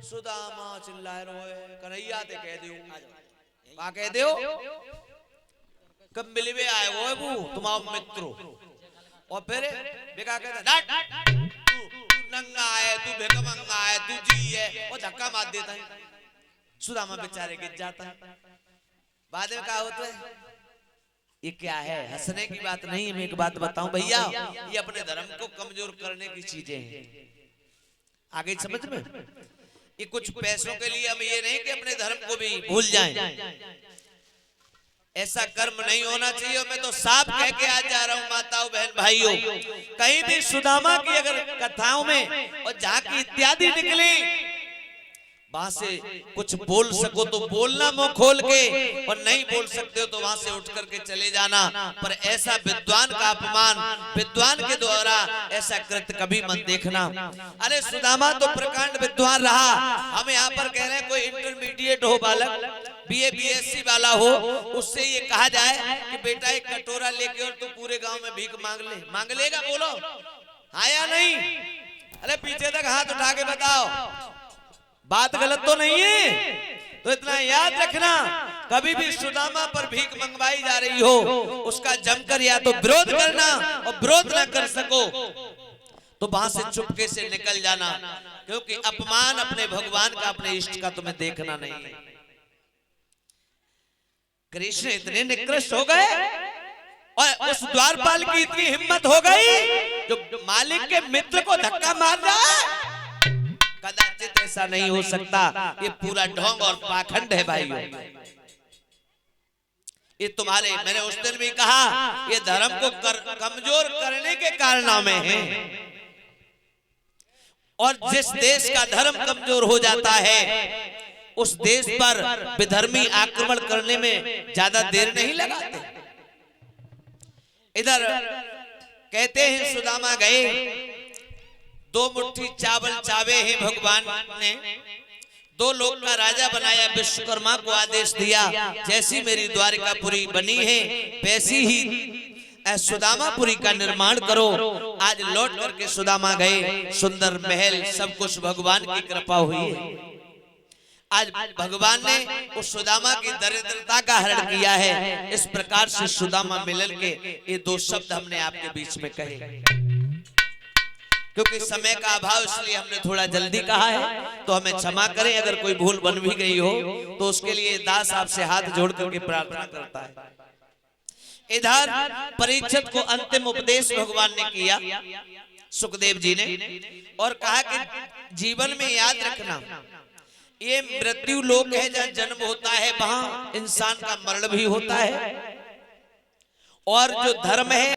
सुदामा चिल्लाए रोए कन्हैया ते कह दियो का कह दियो कब मिलवे आए वो बू तुम्हारा मित्रो और फिर बेका कहता तू नंगा है तू भिकमंगा है तू जी है और धक्का मार देता है सुदामा बेचारे गिर जाता है। बाद में क्या होता है ये क्या है हंसने की बात नहीं। मैं एक बात बताऊं भैया ये अपने धर्म को कमजोर करने की चीजें हैं। आगे समझ में ये कुछ पैसों के लिए हम ये नहीं कि अपने धर्म को भी भूल जाएं। ऐसा कर्म नहीं होना चाहिए। मैं तो साफ कह के आज जा रहा हूं माताओं बहन भाइयों कहीं भी सुदामा की अगर कथाओं में और झांकी इत्यादि निकली वहां से कुछ बोल सको तो बोलना मुंह खोल के और नहीं बोल सकते हो तो वहां से उठ करके चले जाना। पर ऐसा विद्वान का अपमान विद्वान के द्वारा ऐसा कृत्य कभी मत देखना। अरे सुदामा तो प्रकांड विद्वान रहा। हम यहाँ पर कह रहे हैं कोई इंटरमीडिएट हो बालक बीए बीएससी वाला हो उससे ये कहा जाए कि बेटा एक कटोरा लेके और तू पूरे गांव में भीख मांग लेगा बोलो हाँ या नहीं। अरे पीछे तक हाथ उठा के बताओ बात गलत तो नहीं है। तो इतना याद रखना कभी भी सुदामा पर भीख मंगवाई जा रही हो उसका जमकर या तो विरोध करना और विरोध ना कर सको तो वहां से चुपके से निकल जाना क्योंकि अपमान अपने भगवान का अपने इष्ट का तुम्हें देखना नहीं है। कृष्ण इतने निकृष्ट हो गए और उस द्वारपाल की इतनी हिम्मत हो गई जो मालिक के मित्र को धक्का मार जाए। कदाचित ऐसा नहीं हो सकता। ये पूरा ढोंग और पाखंड है भाइयों। ये तुम्हारे मैंने उस दिन भी कहा ये धर्म को कमजोर करने के कारनामे में है। और जिस देश का धर्म कमजोर हो जाता है उस देश पर विधर्मी आक्रमण करने में ज्यादा देर नहीं लगाते। इधर कहते हैं सुदामा गए 2 मुट्ठी चावल चावे हैं भगवान ने 2 लोग का राजा बनाया। विश्वकर्मा को आदेश दिया जैसी मेरी द्वारिकापुरी बनी है वैसी ही सुदामापुरी का निर्माण करो। आज लौट करके सुदामा गए सुंदर महल सब कुछ भगवान की कृपा हुई है। आज भगवान ने उस सुदामा की दरिद्रता का हरण किया है। इस प्रकार से सुदामा मिलन के ये 2 शब्द हमने आपके बीच में कहे क्योंकि समय का अभाव इसलिए हमने थोड़ा जल्दी कहा है तो हमें क्षमा करें। अगर कोई भूल बन भी गई हो तो उसके लिए दास आपसे हाथ जोड़ करके प्रार्थना करता है। इधर परीक्षित को अंतिम उपदेश भगवान ने किया सुखदेव जी ने और कहा कि जीवन में याद रखना ये मृत्यु लोक है जहाँ जन्म होता है वहां इंसान का मरण भी होता है और जो धर्म है